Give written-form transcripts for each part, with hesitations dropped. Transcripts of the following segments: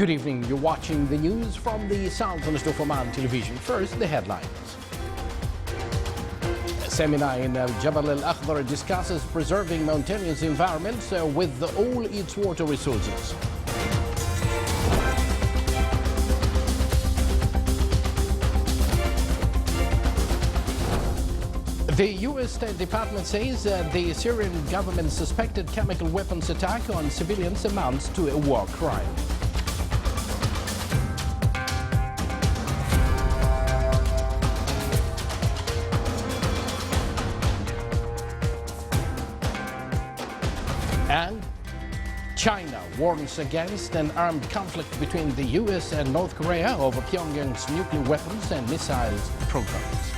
Good evening. You're watching the news from the Southernmost of Oman television. First, the headlines. A seminar in Jabal al-Akhdar discusses preserving mountainous environments with all its water resources. The U.S. State Department says the Syrian government's suspected chemical weapons attack on civilians amounts to a war crime. And China warns against an armed conflict between the U.S. and North Korea over Pyongyang's nuclear weapons and missiles programs.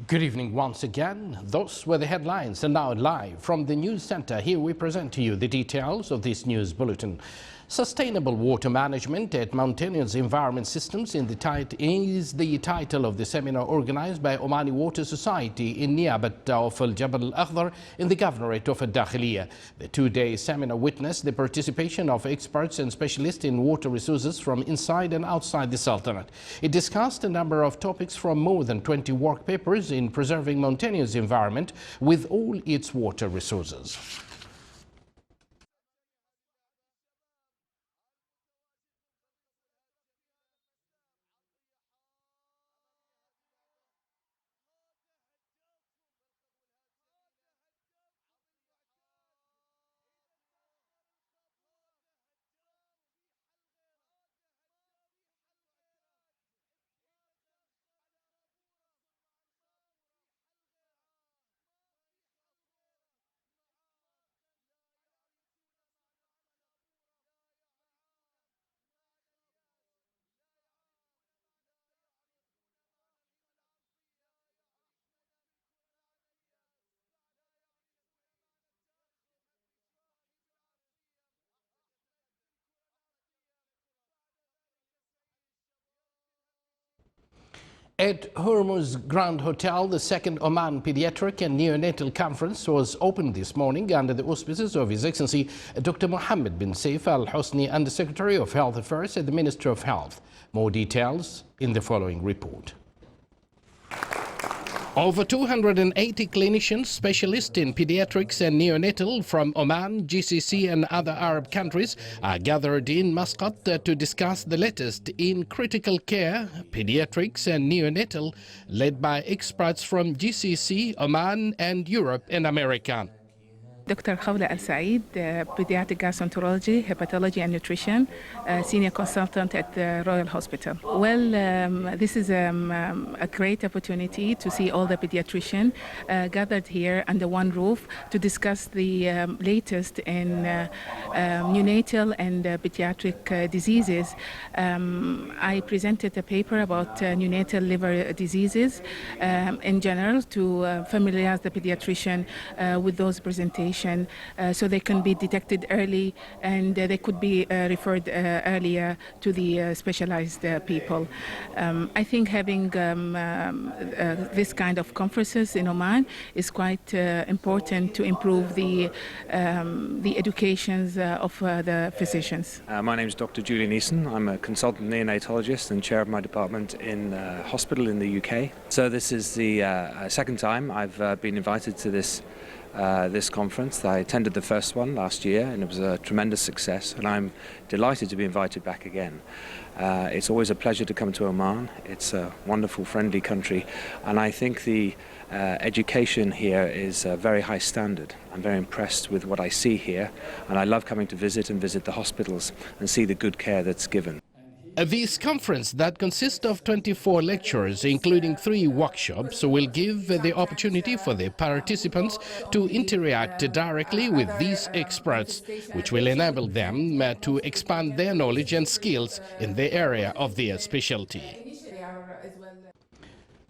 Good evening once again. Those were the headlines, and now live from the news center, here we present to you the details of this news bulletin. Sustainable water management at mountainous environment systems is the title of the seminar organized by Omani Water Society in Niabat of Jabal al-Akhdar in the governorate of Dakhiliya. The two-day seminar witnessed the participation of experts and specialists in water resources from inside and outside the Sultanate. It discussed a number of topics from more than 20 work papers in preserving mountainous environment with all its water resources. At Hormuz Grand Hotel, the second Oman Pediatric and Neonatal Conference was opened this morning under the auspices of His Excellency Dr. Mohammed bin Saif Al Hosni, Undersecretary of Health Affairs at the Ministry of Health. More details in the following report. Over 280 clinicians, specialists in pediatrics and neonatal from Oman, GCC and other Arab countries are gathered in Muscat to discuss the latest in critical care, pediatrics and neonatal, led by experts from GCC, Oman and Europe and America. Dr. Khawla Al Saeed, pediatric gastroenterology, hepatology and nutrition, senior consultant at the Royal Hospital. Well, this is a great opportunity to see all the pediatricians gathered here under one roof to discuss the latest in neonatal and pediatric diseases. I presented a paper about neonatal liver diseases in general to familiarize the pediatrician with those presentations. So they can be detected early and they could be referred earlier to the specialized people. I think having this kind of conferences in Oman is quite important to improve the educations of the physicians. My name is Dr. Julian Eason. I'm a consultant neonatologist and chair of my department in a hospital in the UK. So this is the second time I've been invited to this conference. I attended the first one last year and it was a tremendous success, and I'm delighted to be invited back again. It's always a pleasure to come to Oman. It's a wonderful, friendly country, and I think the education here is a very high standard. I'm very impressed with what I see here, and I love coming to visit the hospitals and see the good care that's given. This conference that consists of 24 lectures, including 3 workshops, will give the opportunity for the participants to interact directly with these experts, which will enable them to expand their knowledge and skills in the area of their specialty.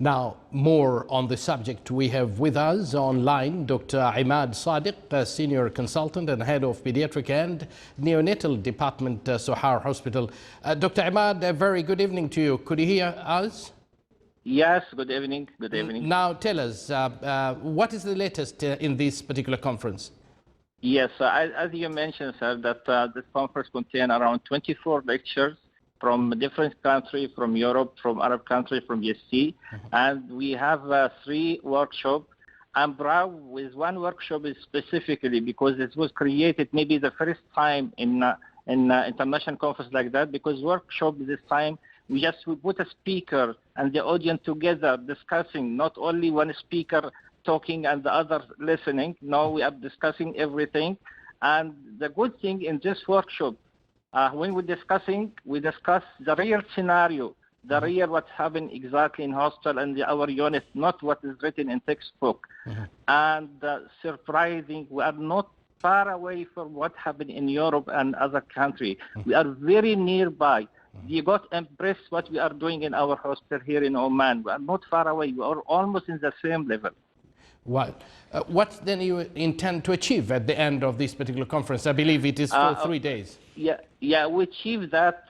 Now, more on the subject. We have with us online Dr. Imad Sadiq, Senior Consultant and Head of Pediatric and Neonatal Department, Sohar Hospital. Dr. Imad, a very good evening to you. Could you hear us? Yes, good evening. Good evening. Now, tell us, what is the latest in this particular conference? Yes, as you mentioned, sir, that this conference contains around 24 lectures from different countries, from Europe, from Arab countries, from ESC, and we have 3 workshops. I'm proud with one workshop specifically because it was created maybe the first time in international conference like that, because workshop this time we put a speaker and the audience together discussing, not only one speaker talking and the other listening. No, we are discussing everything. And the good thing in this workshop, when we discuss the real scenario, the real what happened exactly in hospital and our unit, not what is written in textbook. And surprising, we are not far away from what happened in Europe and other countries. We are very nearby. You got impressed what we are doing in our hospital here in Oman. We are not far away. We are almost in the same level. Well, what then you intend to achieve at the end of this particular conference? I believe it is for 3 days. Yeah, we achieve that.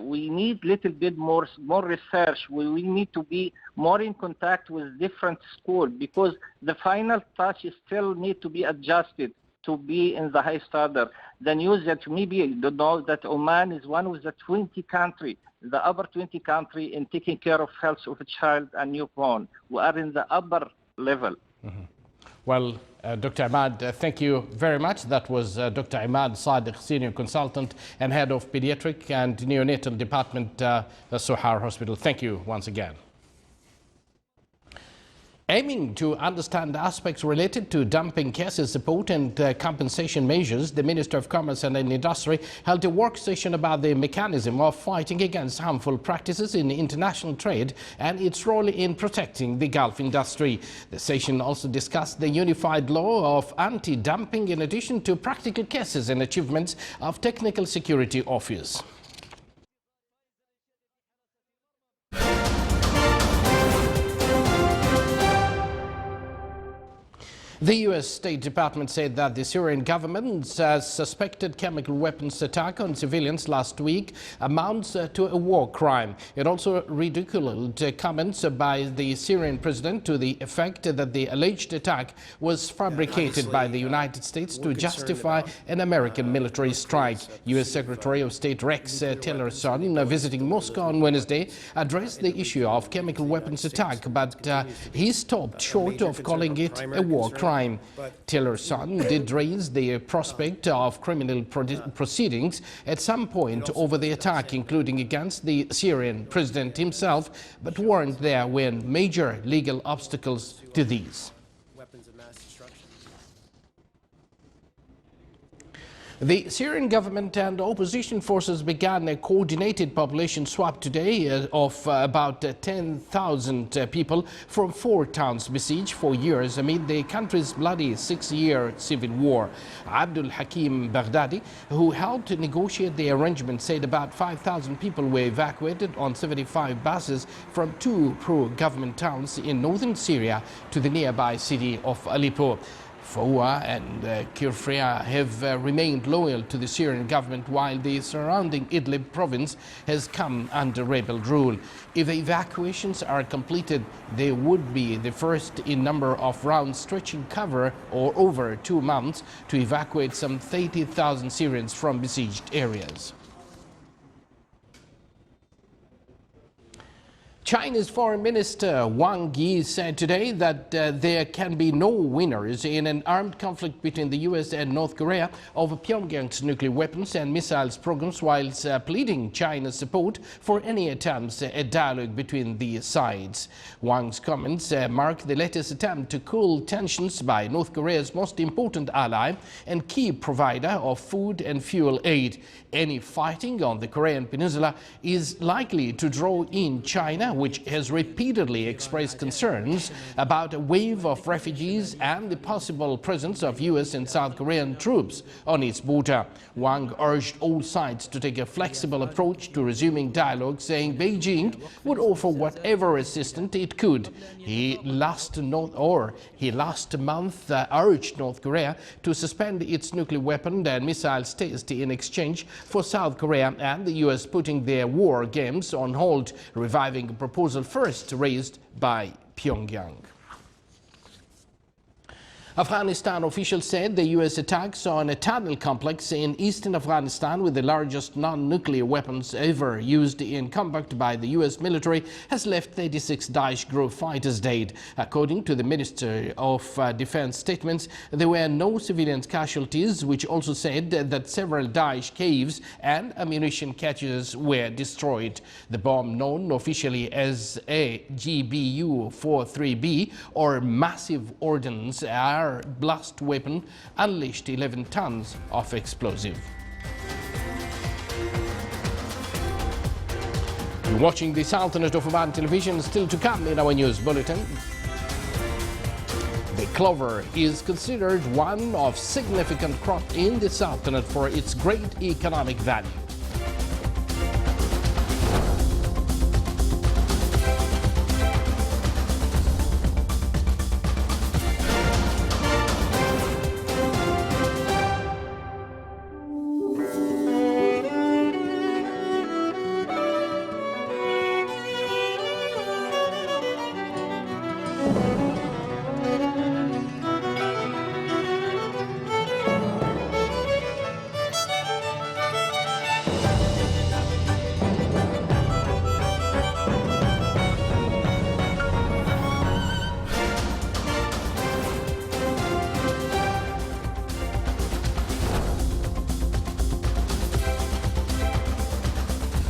We need little bit more research. We need to be more in contact with different schools, because the final touch still need to be adjusted to be in the high standard. The news that maybe you don't know that Oman is one of the 20 countries, the upper 20 countries in taking care of health of a child and newborn. We are in the upper level. Well, Dr. Imad, thank you very much. That was Dr. Imad Sadiq, Senior Consultant and Head of Pediatric and Neonatal Department, Sohar Hospital. Thank you once again. Aiming to understand aspects related to dumping cases, support and compensation measures, the Minister of Commerce and Industry held a work session about the mechanism of fighting against harmful practices in international trade and its role in protecting the Gulf industry. The session also discussed the unified law of anti-dumping in addition to practical cases and achievements of technical security office. The U.S. State Department said that the Syrian government's suspected chemical weapons attack on civilians last week amounts to a war crime. It also ridiculed comments by the Syrian president to the effect that the alleged attack was fabricated by the United States to justify an American military strike. U.S. Secretary of State Rex Tillerson, visiting Moscow on Wednesday, addressed the issue of chemical weapons attack, but he stopped short of calling it a war crime. Tillerson did raise the prospect of criminal proceedings at some point over the attack, including against the Syrian president himself, but weren't there when major legal obstacles to these. The Syrian government and opposition forces began a coordinated population swap today of about 10,000 people from 4 towns besieged for years amid the country's bloody 6-year civil war. Abdul Hakim Baghdadi, who helped negotiate the arrangement, said about 5,000 people were evacuated on 75 buses from 2 pro-government towns in northern Syria to the nearby city of Aleppo. Foua and Kirfria have remained loyal to the Syrian government, while the surrounding Idlib province has come under rebel rule. If the evacuations are completed, they would be the first in number of rounds stretching cover or over 2 months to evacuate some 30,000 Syrians from besieged areas. China's Foreign Minister Wang said today that there can be no winners in an armed conflict between the U.S. and North Korea over Pyongyang's nuclear weapons and missiles programs, whilst pleading China's support for any attempts at dialogue between the sides. Wang's comments mark the latest attempt to cool tensions by North Korea's most important ally and key provider of food and fuel aid. Any fighting on the Korean peninsula is likely to draw in China, which has repeatedly expressed concerns about a wave of refugees and the possible presence of U.S. and South Korean troops on its border. Wang urged all sides to take a flexible approach to resuming dialogue, saying Beijing would offer whatever assistance it could. He last month urged North Korea to suspend its nuclear weapon and missiles test in exchange for South Korea and the U.S. putting their war games on hold, reviving a proposal first raised by Pyongyang. Afghanistan officials said the U.S. attacks on a tunnel complex in eastern Afghanistan with the largest non-nuclear weapons ever used in combat by the U.S. military has left 36 Daesh group fighters dead. According to the Ministry of Defense statements, there were no civilian casualties, which also said that several Daesh caves and ammunition caches were destroyed. The bomb, known officially as a GBU-43B or massive ordnance blast weapon, unleashed 11 tons of explosive. You're watching the Sultanate of Oman television. Still to come in our news bulletin. The clover is considered one of significant crop in the Sultanate for its great economic value.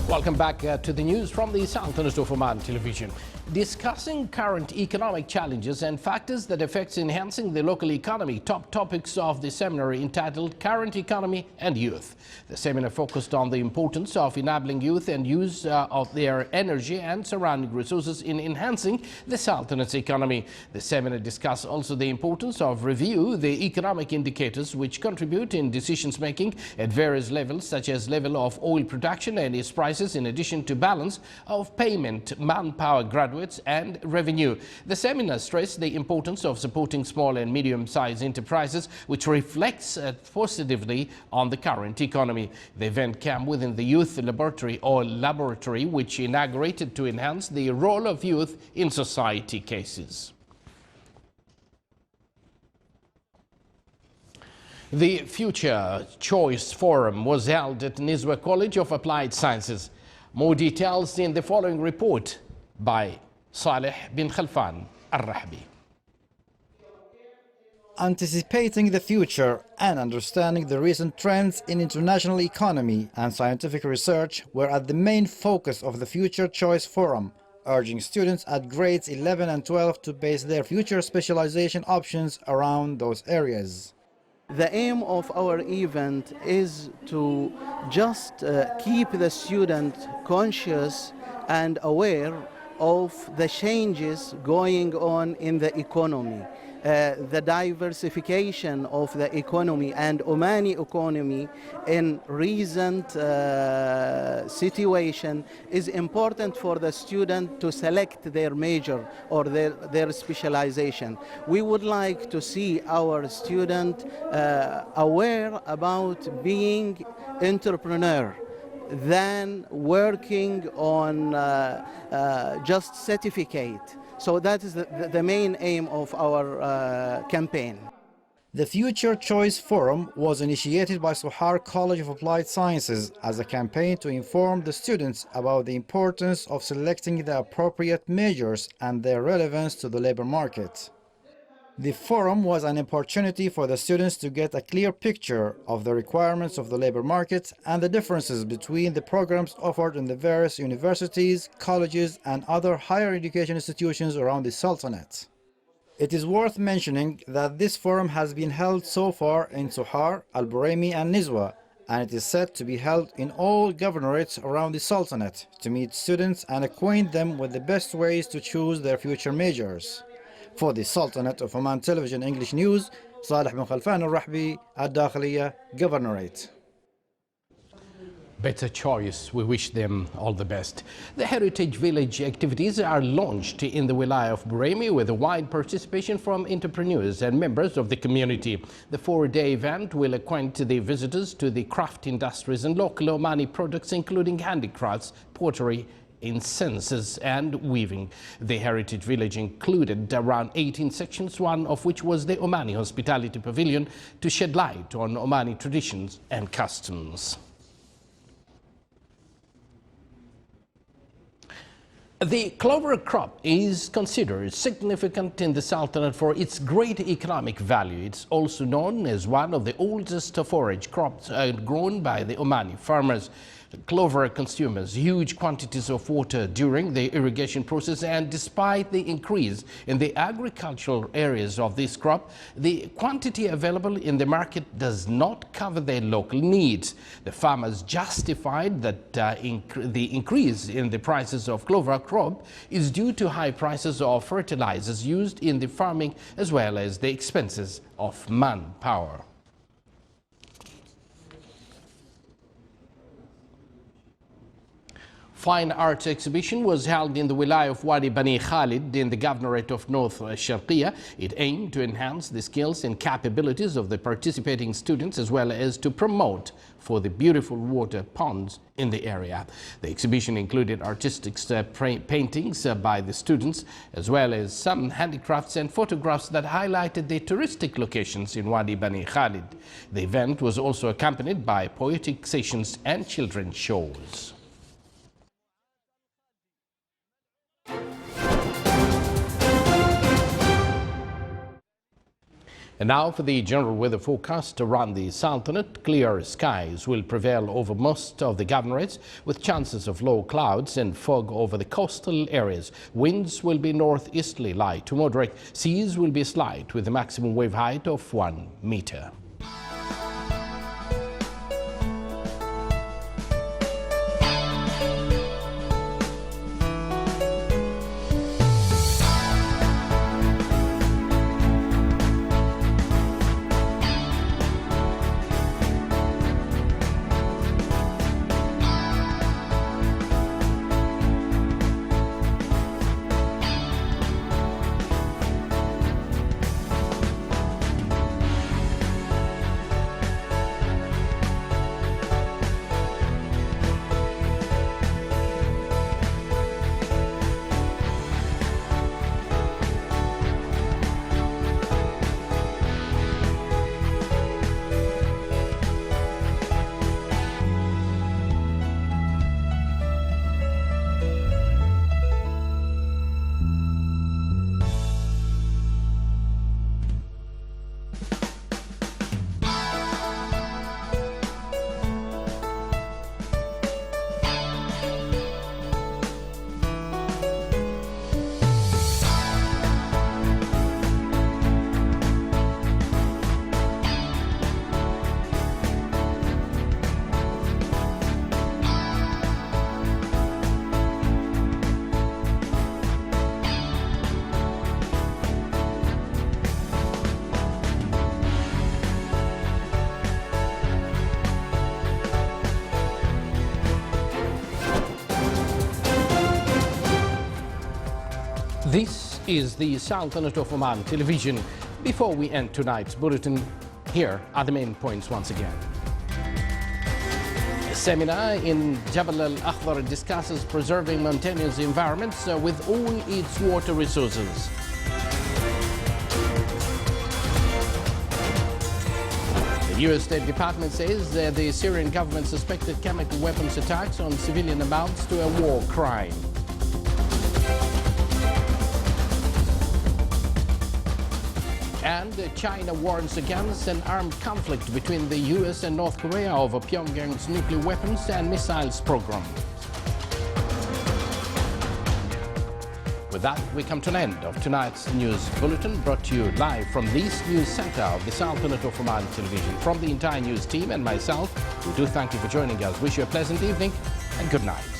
Welcome back to the news from the Sultanate of Oman television. Discussing current economic challenges and factors that affect enhancing the local economy, top topics of the seminar entitled Current Economy and Youth. The seminar focused on the importance of enabling youth and use of their energy and surrounding resources in enhancing the Sultanate's economy. The seminar discussed also the importance of review the economic indicators which contribute in decisions making at various levels, such as level of oil production and its prices, in addition to balance of payment, manpower, graduates and revenue. The seminar stressed the importance of supporting small and medium-sized enterprises, which reflects positively on the current economy. The event came within the Youth Laboratory, which inaugurated to enhance the role of youth in society cases. The Future Choice Forum was held at Nizwa College of Applied Sciences. More details in the following report by Saleh bin Khalfan Al-Rahbi. Anticipating the future and understanding the recent trends in international economy and scientific research were at the main focus of the Future Choice Forum, urging students at grades 11 and 12 to base their future specialization options around those areas. The aim of our event is to just keep the student conscious and aware of the changes going on in the economy. The diversification of the economy and Omani economy in recent situation is important for the student to select their major or their specialization. We would like to see our student aware about being entrepreneur than working on just certificate. So that is the main aim of our campaign. The Future Choice Forum was initiated by Sohar College of Applied Sciences as a campaign to inform the students about the importance of selecting the appropriate majors and their relevance to the labor market. The forum was an opportunity for the students to get a clear picture of the requirements of the labor market and the differences between the programs offered in the various universities, colleges, and other higher education institutions around the Sultanate. It is worth mentioning that this forum has been held so far in Sohar, Al-Buraimi, and Nizwa, and it is set to be held in all governorates around the Sultanate to meet students and acquaint them with the best ways to choose their future majors. For the Sultanate of Oman Television English News, Salih bin Khalfan al-Rahbi, Ad-Dakhiliya Governorate. Better choice. We wish them all the best. The Heritage Village activities are launched in the Wilayah of Buraymi with a wide participation from entrepreneurs and members of the community. The 4-day event will acquaint the visitors to the craft industries and local Omani products, including handicrafts, pottery, incenses and weaving. The Heritage Village included around 18 sections, one of which was the Omani Hospitality Pavilion, to shed light on Omani traditions and customs. The clover crop is considered significant in the Sultanate for its great economic value. It's also known as one of the oldest forage crops grown by the Omani farmers. Clover consumes huge quantities of water during the irrigation process, and despite the increase in the agricultural areas of this crop, the quantity available in the market does not cover their local needs. The farmers justified that the increase in the prices of clover crop is due to high prices of fertilizers used in the farming, as well as the expenses of manpower. Fine arts exhibition was held in the Wilayah of Wadi Bani Khalid in the Governorate of North Sharqiya. It aimed to enhance the skills and capabilities of the participating students, as well as to promote for the beautiful water ponds in the area. The exhibition included artistic paintings by the students, as well as some handicrafts and photographs that highlighted the touristic locations in Wadi Bani Khalid. The event was also accompanied by poetic sessions and children's shows. And now for the general weather forecast around the Sultanate. Clear skies will prevail over most of the governorates, with chances of low clouds and fog over the coastal areas. Winds will be northeasterly light to moderate. Seas will be slight with a maximum wave height of 1 meter. This is the Sultanate of Oman Television. Before we end tonight's bulletin, here are the main points once again. A seminar in Jabal al-Akhdar discusses preserving mountainous environments with all its water resources. The U.S. State Department says the Syrian government suspected chemical weapons attacks on civilian amounts to a war crime. And China warns against an armed conflict between the U.S. and North Korea over Pyongyang's nuclear weapons and missiles program. With that, we come to an end of tonight's news bulletin, brought to you live from this news center of the Sultanate of Oman Television. From the entire news team and myself, we do thank you for joining us. Wish you a pleasant evening and good night.